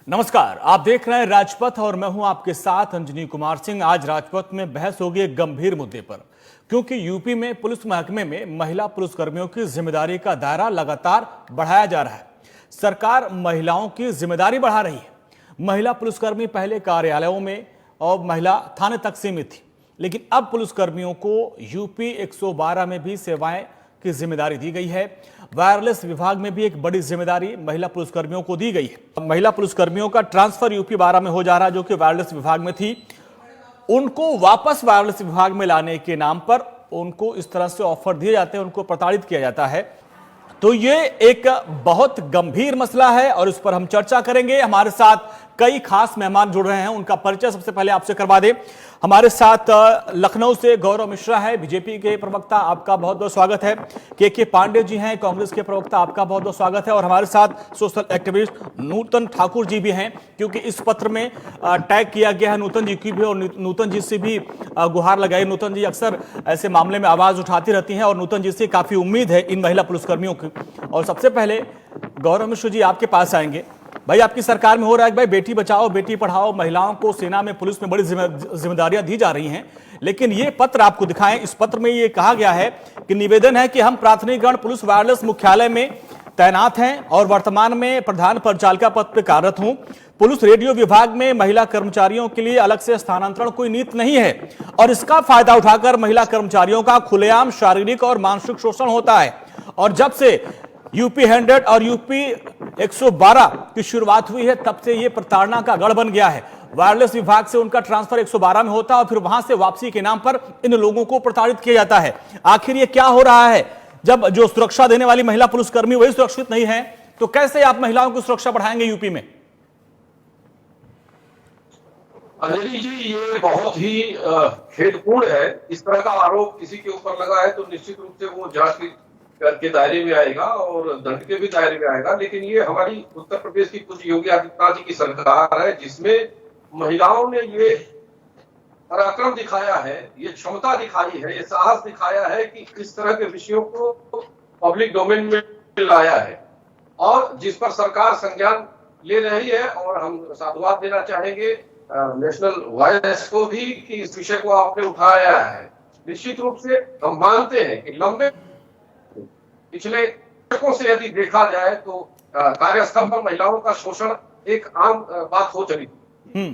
नमस्कार, आप देख रहे हैं राजपथ और मैं हूं आपके साथ अंजनी कुमार सिंह। आज राजपथ में बहस होगी एक गंभीर मुद्दे पर, क्योंकि यूपी में पुलिस महकमे में महिला पुलिसकर्मियों की जिम्मेदारी का दायरा लगातार बढ़ाया जा रहा है। सरकार महिलाओं की जिम्मेदारी बढ़ा रही है। महिला पुलिसकर्मी पहले कार्यालयों में और महिला थाने तक सीमित थी, लेकिन अब पुलिसकर्मियों को यूपी 112 में भी सेवाएं की जिम्मेदारी दी गई है। वायरलेस विभाग में भी एक बड़ी जिम्मेदारी महिला पुलिसकर्मियों को दी गई है। महिला पुलिसकर्मियों का ट्रांसफर यूपी 12 में हो जा रहा है, जो कि वायरलेस विभाग में थी। उनको वापस वायरलेस विभाग में लाने के नाम पर उनको इस तरह से ऑफर दिए जाते हैं, उनको प्रताड़ित किया जाता है। तो ये एक बहुत गंभीर मसला है और इस पर हम चर्चा करेंगे। हमारे साथ कई खास मेहमान जुड़ रहे हैं, उनका परिचय सबसे पहले आपसे करवा दें। हमारे साथ लखनऊ से गौरव मिश्रा है, बीजेपी के प्रवक्ता, आपका बहुत बहुत स्वागत है। के पांडे जी हैं, कांग्रेस के प्रवक्ता, आपका बहुत बहुत स्वागत है। और हमारे साथ सोशल एक्टिविस्ट नूतन ठाकुर जी भी हैं, क्योंकि इस पत्र में टैग किया गया है नूतन जी की भी, और नूतन जी से भी गुहार लगाई। नूतन जी अक्सर ऐसे मामले में आवाज उठाती रहती हैं और नूतन जी से काफी उम्मीद है इन महिला पुलिसकर्मियों की। और सबसे पहले गौरव मिश्रा जी आपके पास आएंगे। भाई, आपकी सरकार में हो रहा है कि भाई बेटी बचाओ बेटी पढ़ाओ, महिलाओं को सेना में पुलिस में बड़ी जिम्मेदारियां दी जा रही हैं, लेकिन ये पत्र आपको दिखाएं। इस पत्र में ये कहा गया है कि निवेदन है कि हम प्राथमिकगण पुलिस वायरलेस मुख्यालय में तैनात हैं और वर्तमान में प्रधान परिचालिका पद पर कार्यरत हूं। पुलिस रेडियो विभाग में महिला कर्मचारियों के लिए अलग से स्थानांतरण कोई नीति नहीं है और इसका फायदा उठाकर महिला कर्मचारियों का खुलेआम शारीरिक और मानसिक शोषण होता है। और जब से यूपी 100 और यूपी 112 की शुरुआत हुई है, तब से यह प्रताड़ना का गढ़ बन गया है। वायरलेस विभाग से उनका ट्रांसफर 112 में होता है और फिर वहां से वापसी के नाम पर इन लोगों को प्रताड़ित किया जाता है। आखिर ये क्या हो रहा है? जब जो सुरक्षा देने वाली महिला पुलिसकर्मी वही सुरक्षित नहीं है, तो कैसे आप महिलाओं की सुरक्षा बढ़ाएंगे यूपी में? अंजलि जी, ये बहुत ही खेदपूर्ण है। इस तरह का आरोप किसी के ऊपर लगा है तो निश्चित रूप से वो जांच के दायरे में आएगा और दंड के भी दायरे में आएगा। लेकिन ये हमारी उत्तर प्रदेश की कुछ योगी आदित्यनाथ जी की सरकार है, जिसमें महिलाओं ने ये पराक्रम दिखाया है, ये क्षमता दिखाई है, ये साहस दिखाया है कि किस तरह के विषयों को पब्लिक डोमेन में लाया है और जिस पर सरकार संज्ञान ले रही है। और हम साधुवाद देना चाहेंगे नेशनल वॉइस को भी कि इस विषय को आपने उठाया है। निश्चित रूप से हम मानते हैं कि लंबे पिछले दशकों से यदि देखा जाए तो कार्यस्थल पर महिलाओं का शोषण एक आम बात हो चली थी,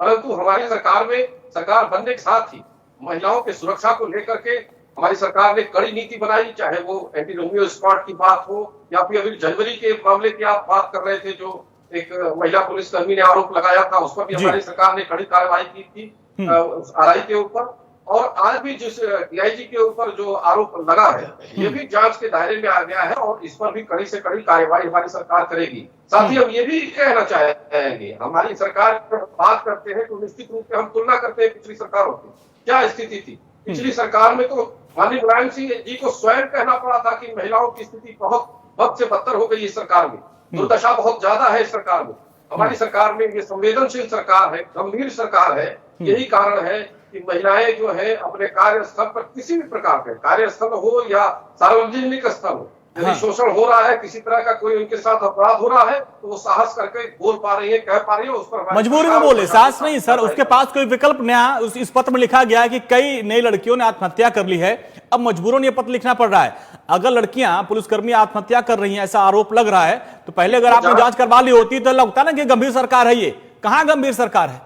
परंतु हमारी सरकार में, सरकार बनने के साथ ही महिलाओं की सुरक्षा को लेकर के हमारी सरकार ने कड़ी नीति बनाई। चाहे वो एंटी रोमियो स्क्वाड की बात हो या फिर अभी जनवरी के मामले की आप बात कर रहे थे, जो एक महिला पुलिसकर्मी ने आरोप लगाया था, उस पर भी हमारी सरकार ने कड़ी कार्रवाई की थी आरआई के ऊपर। और आज भी जिस डीआईजी के ऊपर जो आरोप लगा है, ये भी जांच के दायरे में आ गया है और इस पर भी कड़ी से कड़ी कार्रवाई हमारी सरकार करेगी। साथ ही हम ये भी कहना चाहेंगे, हमारी सरकार बात करते हैं तो निश्चित रूप से हम तुलना करते हैं पिछली सरकारों की। क्या स्थिति थी पिछली सरकार में? तो माननीय मुलायम सिंह जी को स्वयं कहना पड़ा था कि महिलाओं की स्थिति बहुत बद से बदतर हो गई इस सरकार में, दुर्दशा बहुत ज्यादा है इस सरकार में। हमारी सरकार में ये संवेदनशील सरकार है, गंभीर सरकार है। यही कारण है कि महिलाएं जो है अपने कार्यस्थल पर किसी भी प्रकार के कार्यस्थल हो या सार्वजनिक स्थल हो, यदि शोषण हो रहा है, किसी तरह का कोई उनके साथ अपराध हो रहा है, तो वो साहस करके बोल पा रही है, कह पा रही है। उस पर मजबूरी में बोले, साहस नहीं सर, उसके पास कोई विकल्प नहीं। इस पत्र में लिखा गया है कि कई नई लड़कियों ने आत्महत्या कर ली है, अब मजबूरन ये पत्र लिखना पड़ रहा है। अगर लड़कियां पुलिसकर्मी आत्महत्या कर रही हैं, ऐसा आरोप लग रहा है, तो पहले अगर आपने जांच करवा ली होती तो लगता ना कि गंभीर सरकार है। ये कहां गंभीर सरकार है?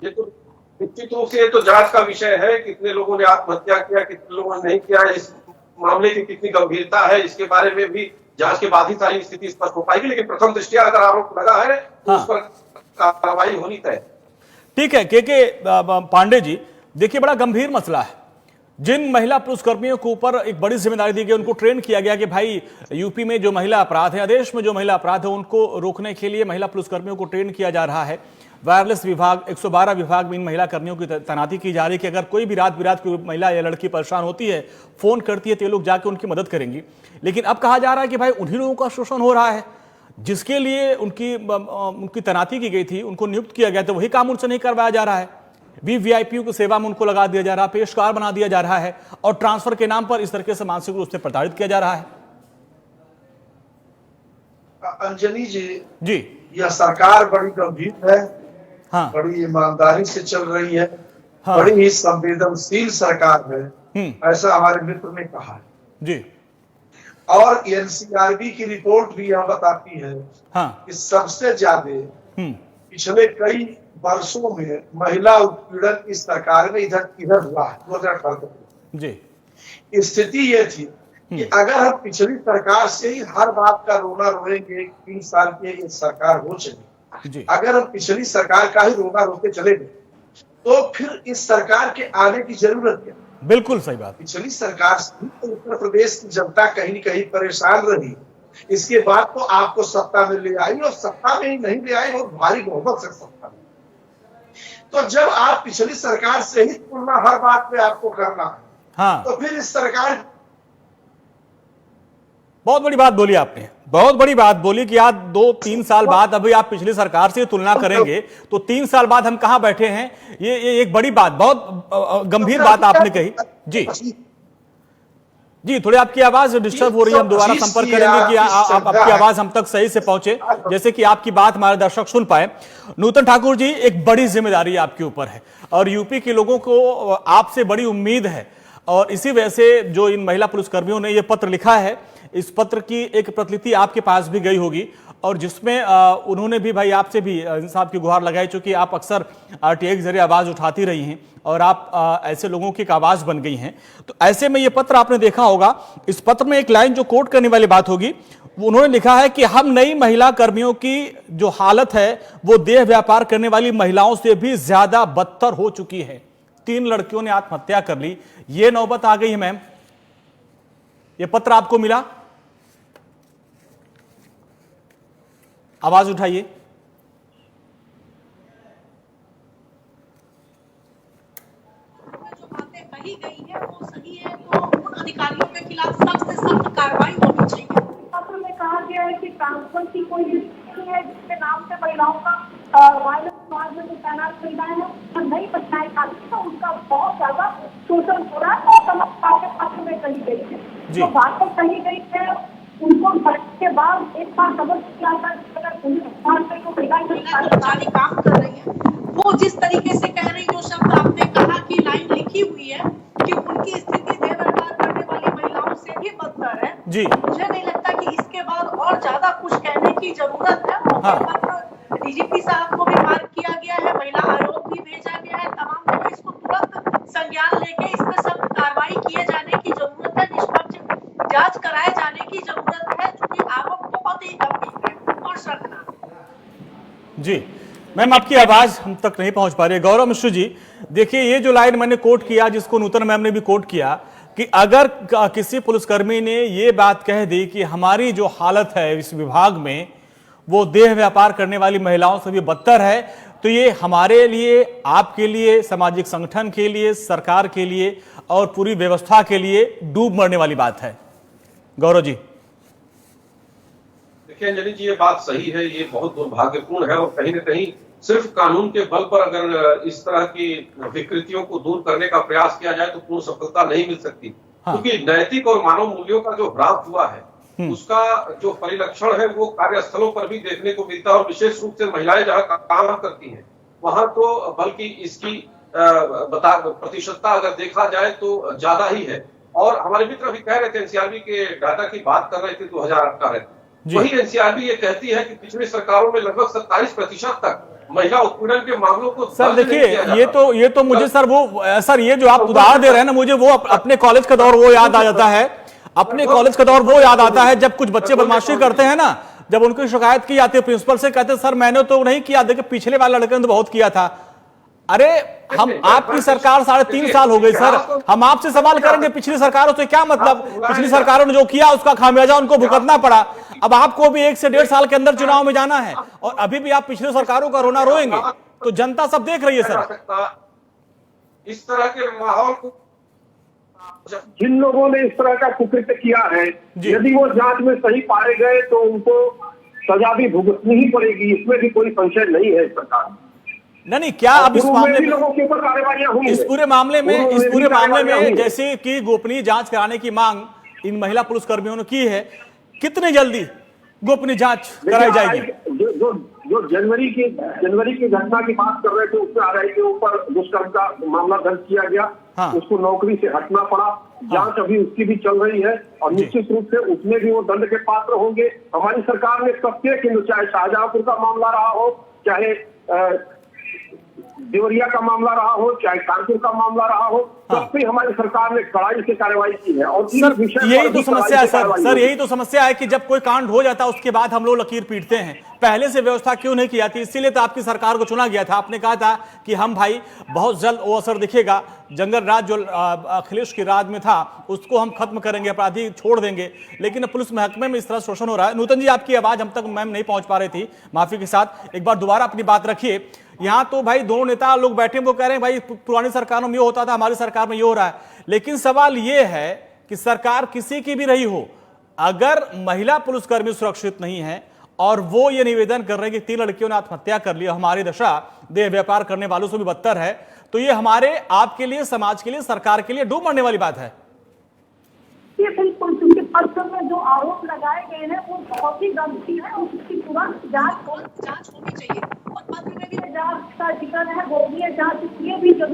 ये तो निश्चित रूप से ये तो जांच का विषय है, कितने लोगों ने आत्महत्या किया, कितने लोगों ने नहीं किया, इस मामले की कितनी गंभीरता है, इसके बारे में भी जांच के बाद ही सारी स्थिति स्पष्ट हो पाएगी। लेकिन प्रथम दृष्टया अगर आरोप लगा है तो उस पर कार्रवाई होनी तय। ठीक है। के पांडे जी, देखिए बड़ा गंभीर मसला है। जिन महिला पुलिसकर्मियों के ऊपर एक बड़ी जिम्मेदारी दी गई, उनको ट्रेन किया गया कि भाई यूपी में जो महिला अपराध है, देश में जो महिला अपराध है, उनको रोकने के लिए महिला पुलिसकर्मियों को ट्रेन किया जा रहा है। वायरलेस विभाग 112 विभाग में इन महिला कर्मियों की तैनाती की जा रही है कि अगर कोई भी रात बिरात कोई महिला या लड़की परेशान होती है, फोन करती है, तो ये लोग जाके उनकी मदद करेंगी। लेकिन अब कहा जा रहा है कि भाई उन्हीं लोगों का शोषण हो रहा है जिसके लिए उनकी तैनाती की गई थी, उनको नियुक्त किया गया, तो वही काम उनसे नहीं करवाया जा रहा है। वीवीआईपी की सेवा में उनको लगा दिया जा रहा है, पेशकार बना दिया जा रहा है और ट्रांसफर के नाम पर इस तरीके से मानसिक रूप से प्रताड़ित किया जा रहा है। अंजलि जी, यह सरकार बड़ी गंभीर है, हाँ बड़ी ईमानदारी से चल रही है, हाँ बड़ी ही संवेदनशील सरकार है, ऐसा हमारे मित्र ने कहा है। जी और एनसीआरबी की रिपोर्ट भी यह बताती है हाँ कि सबसे ज्यादा हम्म पिछले कई वर्षों में महिला उत्पीड़न इस सरकार में इधर हुआ है 2018 में। जी स्थिति ये थी कि अगर हम पिछली सरकार से ही हर बात का रोना रोएंगे, 3 साल की ये सरकार हो चली, जी अगर हम पिछली सरकार का ही रोना रोते चले गए तो फिर इस सरकार के आने की जरूरत क्या। बिल्कुल सही बात। पिछली सरकार से उत्तर प्रदेश की जनता कहीं न कहीं परेशान रही, इसके बाद तो आपको सत्ता में ले आई और सत्ता में ही नहीं ले आई और भारी बहुमत से सत्ता में। तो जब आप पिछली सरकार से ही तुलना हर बात पे आपको करना है, हाँ तो फिर इस सरकार बहुत बड़ी बात बोली आपने, बहुत बड़ी बात बोली कि आज 2-3 साल बाद अभी आप पिछली सरकार से तुलना करेंगे तो 3 साल बाद हम कहां बैठे हैं। ये एक बड़ी बात, बहुत गंभीर बात आपने कही। जी जी थोड़ी आपकी आवाज डिस्टर्ब हो रही है, हम दोबारा संपर्क करेंगे कि आपकी आवाज हम तक सही से पहुंचे, जैसे कि आपकी बात हमारे दर्शक सुन पाए। नूतन ठाकुर जी, एक बड़ी जिम्मेदारी आपके ऊपर है और यूपी के लोगों को आपसे बड़ी उम्मीद है और इसी वजह से जो इन महिला पुलिसकर्मियों ने यह पत्र लिखा है, इस पत्र की एक प्रतिलिपि आपके पास भी गई होगी और जिसमें उन्होंने भी भाई आपसे भी इंसाफ की गुहार लगाई, चूंकि आप अक्सर आरटीआई के जरिए आवाज उठाती रही हैं और आप ऐसे लोगों की एक आवाज बन गई हैं। तो ऐसे में ये पत्र आपने देखा होगा, इस पत्र में एक लाइन जो कोट करने वाली बात होगी, उन्होंने लिखा है कि हम नई महिला कर्मियों की जो हालत है वो देह व्यापार करने वाली महिलाओं से भी ज्यादा बदतर हो चुकी है। 3 लड़कियों ने आत्महत्या कर ली, ये नौबत आ गई है। मैम, ये पत्र आपको मिला? आवाज उठाइए। जो बातें कही गई है वो सही है, तो उन अधिकारियों के खिलाफ सख्त से सख्त कार्रवाई होनी चाहिए। पत्र में कहा गया है कि ट्रांसफर की कोई नहीं है जिसके नाम से महिलाओं का वायरस समाज में जो तैनात महिलाएं हैं और नई महिलाएं खाती तो उनका बहुत ज्यादा शोषण हो रहा है और समस्या के पत्र में कही गई है। जो बातें कही गई है उनको पढ़ने के बाद एक बार समझ किया था काम कर रही है, वो जिस तरीके से कह रही, जो शब्द आपने कहा कि लाइन लिखी हुई है कि उनकी स्थिति देह व्यापार करने वाली महिलाओं से भी बदतर है जी, मुझे नहीं लगता कि इसके बाद और ज्यादा कुछ कहने की जरूरत है। हाँ। डीजीपी साहब को भी मार्ग किया गया है, महिला आयोग भी भेजा गया है, तमाम लोग इसको तुरंत संज्ञान लेके इस पर सख्त कार्रवाई किए जाने की जरूरत है, निष्पक्ष जांच कराए जाने की जरूरत है, क्योंकि आरोप बहुत ही गंभीर है और शर्मनाक। जी मैम, आपकी आवाज हम तक नहीं पहुंच पा रही है। गौरव मिश्र जी, देखिए ये जो लाइन मैंने कोट किया, जिसको नूतन मैम ने भी कोट किया, कि अगर किसी पुलिसकर्मी ने ये बात कह दी कि हमारी जो हालत है इस विभाग में वो देह व्यापार करने वाली महिलाओं से भी बदतर है, तो ये हमारे लिए, आपके लिए, सामाजिक संगठन के लिए, सरकार के लिए और पूरी व्यवस्था के लिए डूब मरने वाली बात है। गौरव जी। देखिए अंजलि जी, ये बात सही है, ये बहुत दुर्भाग्यपूर्ण है और कहीं न कहीं सिर्फ कानून के बल पर अगर इस तरह की विकृतियों को दूर करने का प्रयास किया जाए तो पूर्ण सफलता नहीं मिल सकती। हाँ। क्योंकि नैतिक और मानव मूल्यों का जो ह्रास हुआ है उसका जो परिलक्षण है वो कार्यस्थलों पर भी देखने को मिलता है और विशेष रूप से महिलाएं जहां काम करती हैं वहां तो बल्कि इसकी प्रतिशतता अगर देखा जाए तो ज्यादा ही है। और हमारे मित्र अभी कह रहे थे, एनसीआरबी के डाटा की बात कर रहे थे 2018, वही एनसीआरबी ये कहती है कि पिछली सरकारों में लगभग 27% तक महिला उत्पीड़न के मामलों को सर देखिए ये तो मुझे सर ये जो आप उदाहरण दे रहे हैं ना, मुझे वो अपने कॉलेज का दौर वो याद आ जाता है, अपने कॉलेज का दौर वो याद आता है जब कुछ बच्चे बदमाशी करते हैं ना, जब उनकी शिकायत की जाती है प्रिंसिपल से, कहते सर मैंने तो नहीं किया, देखिए पिछले वाले लड़के ने तो बहुत किया था। अरे हम, आपकी सरकार 3.5 साल हो गई सर, हम आपसे सवाल करेंगे पिछली सरकारों से क्या मतलब, पिछली सरकारों ने जो किया उसका खामियाजा उनको भुगतना पड़ा, अब आपको भी 1 से 1.5 साल के अंदर चुनाव में जाना है और अभी भी आप पिछली सरकारों का रोना रोएंगे, तो जनता सब देख रही है सर। इस तरह के माहौल को जिन लोगों ने इस तरह का कुकृत्य किया है, यदि वो जांच में सही पाए गए तो उनको सजा भी भुगतनी ही पड़ेगी, इसमें भी कोई संशय नहीं है इस प्रकार। नहीं, क्या अब इस मामले में लोगों के ऊपर कार्रवाइयां हुई, इस पूरे मामले में जैसे कि गोपनीय जांच कराने की मांग इन महिला पुलिसकर्मियों ने की है, कितनी जल्दी गोपनीय जांच कराई जाएगी? जो जनवरी की घटना की बात कर रहे थे, उसमें आरआई के ऊपर दुष्कर्म का मामला दर्ज किया गया। हाँ। उसको नौकरी से हटना पड़ा। जांच अभी उसकी भी चल रही है और निश्चित रूप से उसमें भी वो दंड के पात्र होंगे। हमारी सरकार ने प्रत्येक हिंदू, चाहे शाहजहांपुर का मामला रहा हो, चाहे देवरिया का मामला रहा हो, चाहे कानपुर का मामला रहा हो, तब भी हमारी सरकार ने कड़ाई से कार्रवाई की है। और सर यही तो समस्या है सर यही तो समस्या है कि जब कोई कांड हो जाता है उसके बाद हम लोग लकीर पीटते हैं। पहले से व्यवस्था क्यों नहीं की जाती? इसीलिए तो आपकी सरकार को चुना गया था। आपने कहा था कि हम भाई बहुत जल्द वो असर दिखेगा, जंगल राज जो अखिलेश के राज में था उसको हम खत्म करेंगे, अपराधी छोड़ देंगे। लेकिन पुलिस महकमे में इस तरह शोषण हो रहा है। नूतन जी, आपकी आवाज हम तक मैम नहीं पहुंच पा रही थी, माफी के साथ। एक बार दोबारा अपनी बात रखिए। यहाँ तो भाई दोनों नेता लोग बैठे, वो कह रहे हैं भाई पुरानी सरकारों में ये होता था, हमारी सरकार में ये हो रहा है। लेकिन सवाल ये है कि सरकार किसी की भी रही हो, अगर महिला पुलिसकर्मी सुरक्षित नहीं है और वो ये निवेदन कर रहे हैं कि 3 लड़कियों ने आत्महत्या कर लिया, हमारी दशा देह व्यापार करने वालों से भी बदतर है, तो ये हमारे, आपके लिए, समाज के लिए, सरकार के लिए डूब मरने वाली बात है। ये बिल्कुल, क्योंकि पत्र में जो आरोप लगाए गए हैं वो बहुत ही गंभीर है और उसकी तुरंत जांच होनी चाहिए। और पत्र में भी जांच का जिक्र है, गोपनीय जांच इसलिए भी जब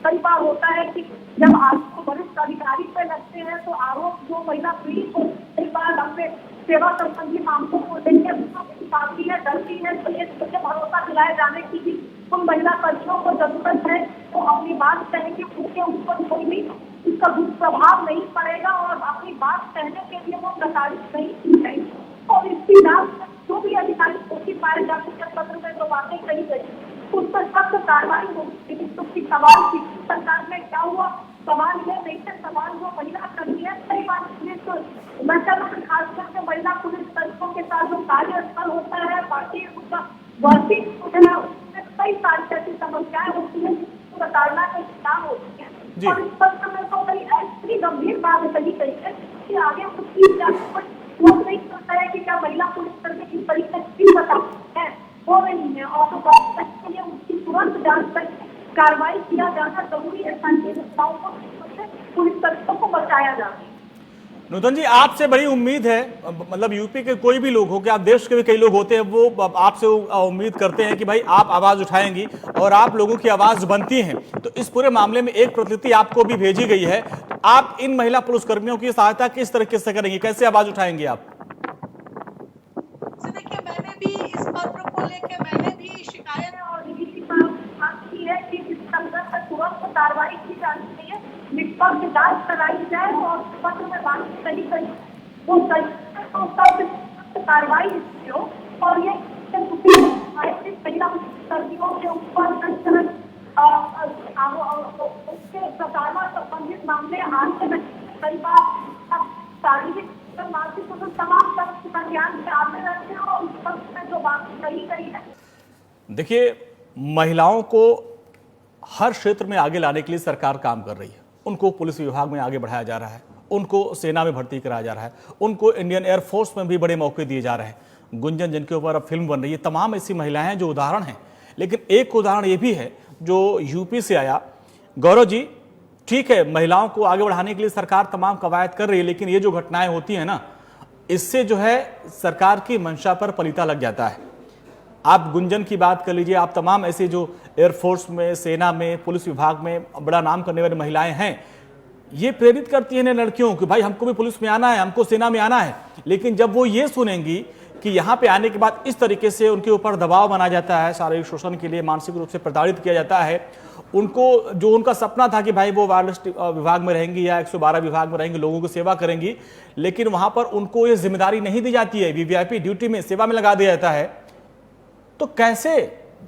कई बार होता है कि जब आरोप वरिष्ठ अधिकारी पे लगते हैं तो आरोप जो महिला पीड़ित को कई बार अपने सेवा संबंधी मामलों को लेकर पाती है, डरती है, तो ये भरोसा दिलाए जाने की भी उन महिला कर्मियों को जरूरत है तो अपनी बात कहेंगे, उनके ऊपर कोई भी इसका दुष्प्रभाव नहीं पड़ेगा और अपनी बात कहने के लिए वो प्रताड़ित नहीं की जाएगी। और इसकी जांच जो भी अधिकारी दोषी पाए जाते हैं, पत्र में जो बातें कही गई उस पर सख्त कार्रवाई होगी। तो सवाल की सरकार में क्या हुआ, सवाल ये नहीं है, सवाल जो महिला कर्मी है, कई बार खास करके महिला पुलिस कर्मियों के साथ जो कार्यस्थल होता है, बाकी उसका वर्किंग उसमें कई सारी ऐसी समस्याएं होती है प्रताड़ना के शिकार होती है। और इस पत्र में तो कई ऐसी गंभीर बात कही गई है कि आगे उसकी वो नहीं करता है कि क्या महिला पुलिसकर्मी किस तरीके से बताते हैं, वो नहीं है। और तो बात के लिए उसकी तुरंत जांच कर कार्रवाई किया जाना जरूरी है ताकि घटनाओं को पुलिसकर्मियों को बचाया जाए। नूतन जी, आपसे बड़ी उम्मीद है, मतलब यूपी के कोई भी लोग हो, कि आप देश के भी कई लोग होते हैं, वो आपसे उम्मीद करते हैं कि भाई आप आवाज उठाएंगी और आप लोगों की आवाज बनती है। तो इस पूरे मामले में एक प्रतिनिधि आपको भी भेजी गई है, तो आप इन महिला पुलिसकर्मियों की सहायता किस तरीके से करेंगी, कैसे आवाज उठाएंगे आप? देखिए, मैंने भी इस पत्र को लेकर मैंने भी शिकायत और डीजीपी साहब की है कि इस संदर्भ पर तुरंत कार्रवाई की जानी चाहिए, निष्पक्ष जांच कराई जाए और पत्र में बात सही करी वो कार्रवाई हो। और ये महिला कर्मियों के ऊपर उसके प्रताड़ना संबंधित मामले आने में कई बार शारीरिक मानसिक तमाम तरह का ध्यान से आते रहते हैं और उस पत्र में जो बात कही गई है। देखिए, महिलाओं को हर क्षेत्र में आगे लाने के लिए सरकार काम कर रही है। उनको पुलिस विभाग में आगे बढ़ाया जा रहा है, उनको सेना में भर्ती कराया जा रहा है, उनको इंडियन एयरफोर्स में भी बड़े मौके दिए जा रहे हैं। गुंजन, जिनके ऊपर अब फिल्म बन रही है, तमाम ऐसी महिलाएं हैं जो उदाहरण हैं। लेकिन एक उदाहरण ये भी है जो यूपी से आया। गौरव जी, ठीक है, महिलाओं को आगे बढ़ाने के लिए सरकार तमाम कवायद कर रही है, लेकिन ये जो घटनाएं होती हैं ना, इससे जो है सरकार की मंशा पर पलीता लग जाता है। आप गुंजन की बात कर लीजिए, आप तमाम ऐसे जो एयरफोर्स में, सेना में, पुलिस विभाग में बड़ा नाम करने वाली महिलाएं हैं, ये प्रेरित करती हैं लड़कियों कि भाई हमको भी पुलिस में आना है, हमको सेना में आना है। लेकिन जब वो ये सुनेंगी कि यहाँ पे आने के बाद इस तरीके से उनके ऊपर दबाव बनाया जाता है, शारीरिक शोषण के लिए मानसिक रूप से प्रताड़ित किया जाता है, उनको जो उनका सपना था कि भाई वो वायरलेस विभाग में रहेंगी या 112 विभाग में रहेंगी, लोगों की सेवा करेंगी, लेकिन वहां पर उनको ये जिम्मेदारी नहीं दी जाती है, वीवीआईपी ड्यूटी में सेवा में लगा दिया जाता है। तो कैसे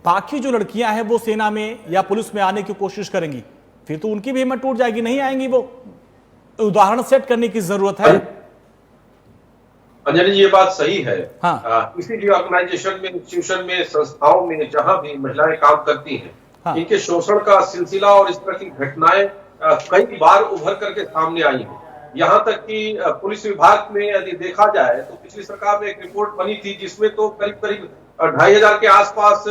बाकी जो लड़कियां हैं वो सेना में या पुलिस में आने की कोशिश करेंगी? फिर तो उनकी भी हिम्मत टूट जाएगी, नहीं आएंगी। वो उदाहरण सेट करने की जरूरत है। अंजलि जी, ये बात सही है। हाँ। किसी भी ऑर्गेनाइजेशन में, इंस्टीट्यूशन में, संस्थाओं में जहां भी महिलाएं काम करती हैं, हाँ। इनके शोषण का सिलसिला और इस तरह की घटनाएं कई बार उभर करके सामने आई हैं। यहाँ तक कि पुलिस विभाग में यदि देखा जाए तो पिछली सरकार में एक रिपोर्ट बनी थी जिसमें तो करीब 2500 के आसपास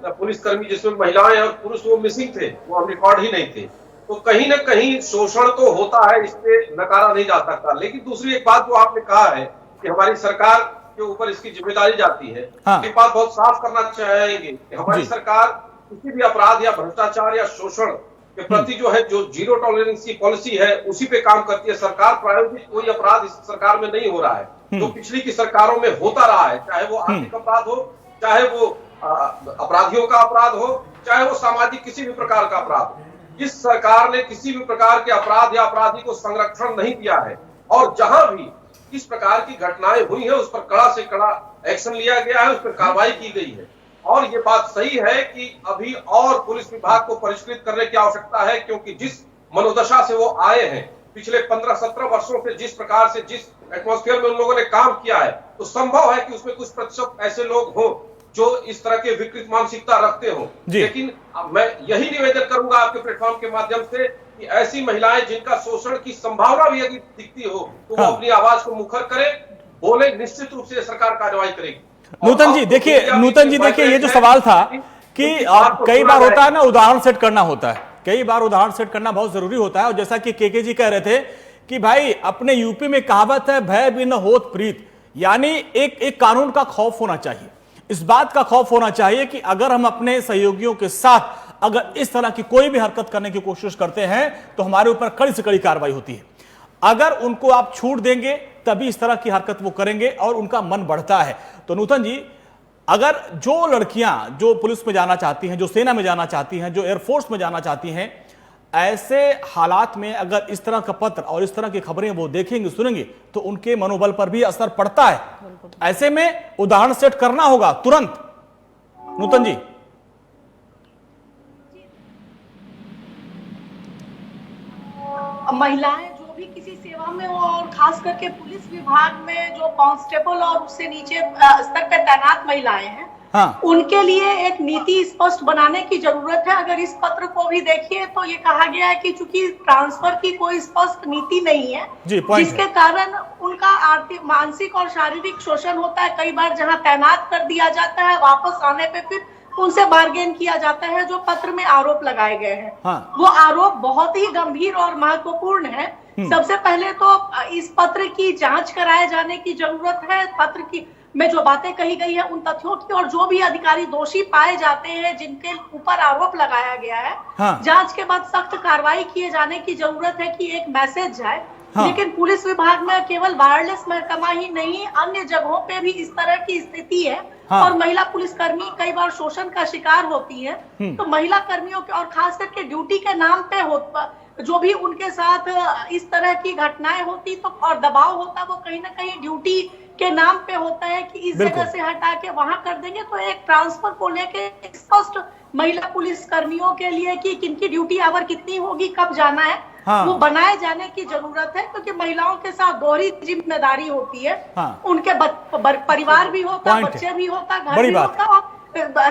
पुलिसकर्मी, जिसमें महिलाएं और पुरुष वो मिसिंग थे, वो अब रिकॉर्ड ही नहीं थे। तो कहीं ना कहीं शोषण तो होता है, इस पे नकारा नहीं जा सकता। लेकिन दूसरी एक बात जो आपने कहा है कि हमारी सरकार के ऊपर इसकी जिम्मेदारी जाती है। हाँ। एक बात बहुत साफ करना चाहेंगे कि हमारी सरकार किसी भी अपराध या भ्रष्टाचार या शोषण के प्रति जो है, जो जीरो टॉलरेंस की पॉलिसी है, उसी पे काम करती है सरकार। प्रायोजित कोई अपराध इस सरकार में नहीं हो रहा है जो पिछली की सरकारों में होता रहा है, चाहे वो आर्थिक अपराध हो, चाहे वो अपराधियों का अपराध हो, चाहे वो सामाजिक किसी भी प्रकार का अपराध हो। इस सरकार ने किसी भी प्रकार के अपराध या अपराधी को संरक्षण नहीं दिया है, और जहां भी इस प्रकार की घटनाएं हुई है उस पर कड़ा से कड़ा एक्शन लिया गया है, उस पर कार्रवाई की गई है। और ये बात सही है कि अभी और पुलिस विभाग को परिष्कृत करने की आवश्यकता है, क्योंकि जिस मनोदशा से वो आए हैं, पिछले 15-17 वर्षों से जिस प्रकार से जिस एटमॉस्फेयर में उन लोगों ने काम किया है, तो संभव है कि उसमें कुछ प्रतिशत ऐसे लोग हों जो इस तरह के विकृत मानसिकता रखते हो। लेकिन मैं यही निवेदन करूंगा आपके प्लेटफॉर्म के माध्यम से कि ऐसी महिलाएं जिनका शोषण की संभावना भी यदि दिखती हो तो वो अपनी आवाज को मुखर करे, बोले, निश्चित रूप से सरकार कार्रवाई करेगी। नूतन जी देखिए, ये जो सवाल था कि कई बार होता है ना, उदाहरण सेट करना होता है, कई बार उदाहरण सेट करना बहुत जरूरी होता है। और जैसा कि केके जी कह रहे थे कि भाई अपने यूपी में कहावत है, भय बिन होत प्रीत, यानी एक कानून का खौफ होना चाहिए। इस बात का खौफ होना चाहिए कि अगर हम अपने सहयोगियों के साथ अगर इस तरह की कोई भी हरकत करने की कोशिश करते हैं तो हमारे ऊपर कड़ी से कड़ी कार्रवाई होती है। अगर उनको आप छूट देंगे तभी इस तरह की हरकत वो करेंगे और उनका मन बढ़ता है। तो नूतन जी, अगर जो लड़कियां जो पुलिस में जाना चाहती हैं, जो सेना में जाना चाहती हैं, जो एयरफोर्स में जाना चाहती हैं, ऐसे हालात में अगर इस तरह का पत्र और इस तरह की खबरें वो देखेंगे, सुनेंगे, तो उनके मनोबल पर भी असर पड़ता है। ऐसे में उदाहरण सेट करना होगा तुरंत। नूतन जी, महिलाएं जो भी किसी सेवा में हो, और खास करके पुलिस विभाग में जो कांस्टेबल और उससे नीचे स्तर पर तैनात महिलाएं हैं, उनके लिए एक नीति स्पष्ट बनाने की जरूरत है। अगर इस पत्र को भी देखिए तो ये कहा गया है कि चूंकि ट्रांसफर की कोई स्पष्ट नीति नहीं है, जिसके कारण उनका आर्थिक, मानसिक और शारीरिक शोषण होता है। कई बार जहां तैनात कर दिया जाता है, वापस आने पे फिर उनसे बार्गेन किया जाता है। जो पत्र में आरोप लगाए गए हैं, वो आरोप बहुत ही गंभीर और महत्वपूर्ण है। सबसे पहले तो इस पत्र की जांच कराए जाने की जरूरत है। पत्र की में जो बातें कही गई है उन तथ्यों की, और जो भी अधिकारी दोषी पाए जाते हैं, जिनके ऊपर आरोप लगाया गया है, जांच के बाद सख्त कार्रवाई किए जाने की जरूरत है कि एक मैसेज जाए। लेकिन पुलिस विभाग में केवल वायरलेस महकमा ही नहीं, अन्य जगहों पे भी इस तरह की स्थिति है। और महिला पुलिसकर्मी कई बार शोषण का शिकार होती है। तो महिला कर्मियों के, और खास करके ड्यूटी के नाम पे जो भी उनके साथ इस तरह की घटनाएं होती तो और दबाव होता, वो कहीं ना कहीं ड्यूटी के नाम पे होता है कि इस जगह से हटा के वहां कर देंगे। तो एक ट्रांसफर को लेके स्पष्ट महिला पुलिस कर्मियों के लिए कि किनकी ड्यूटी आवर कितनी होगी, कब जाना है, वो बनाए जाने की जरूरत है। क्योंकि महिलाओं के साथ दोहरी जिम्मेदारी होती है। उनके परिवार भी होता, बच्चे भी होता, घर भी होता, और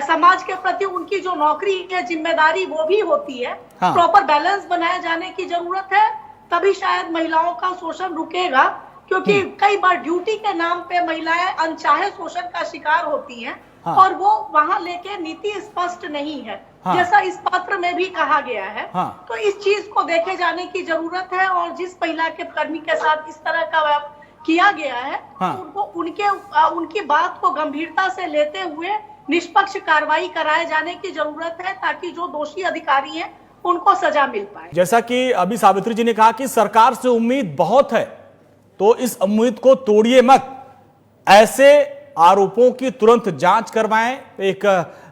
समाज के प्रति उनकी जो नौकरी है, जिम्मेदारी, वो भी होती है। प्रॉपर बैलेंस बनाए जाने की जरूरत है, तभी शायद महिलाओं का शोषण रुकेगा। क्योंकि कई बार ड्यूटी के नाम पे महिलाएं अनचाहे शोषण का शिकार होती हैं, और वो वहां लेके नीति स्पष्ट नहीं है, जैसा इस पत्र में भी कहा गया है। तो इस चीज को देखे जाने की जरूरत है। और जिस महिला के कर्मी के साथ इस तरह का किया गया है, उनको उनकी बात को गंभीरता से लेते हुए निष्पक्ष कार्रवाई कराए जाने की जरूरत है, ताकि जो दोषी अधिकारी हैं उनको सजा मिल पाए। जैसा कि अभी सावित्री जी ने कहा कि सरकार से उम्मीद बहुत है, तो इस उम्मीद को तोड़िए मत। ऐसे आरोपों की तुरंत जांच करवाएं, एक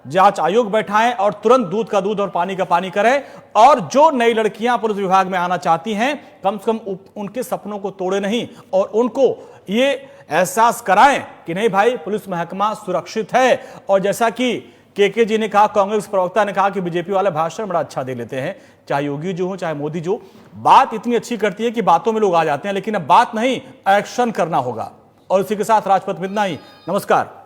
जांच आयोग बैठाएं और तुरंत दूध का दूध और पानी का पानी करें। और जो नई लड़कियां पुलिस विभाग में आना चाहती हैं, कम से कम उनके सपनों को तोड़े नहीं, और उनको ये एहसास कराएं कि नहीं भाई, पुलिस महकमा सुरक्षित है। और जैसा कि केके जी ने कहा, कांग्रेस प्रवक्ता ने कहा कि बीजेपी वाले भाषण बड़ा अच्छा दे लेते हैं, चाहे योगी जो हो चाहे मोदी जो, बात इतनी अच्छी करती है कि बातों में लोग आ जाते हैं। लेकिन अब बात नहीं, एक्शन करना होगा। और इसी के साथ राजपथ में इतना ही। नमस्कार।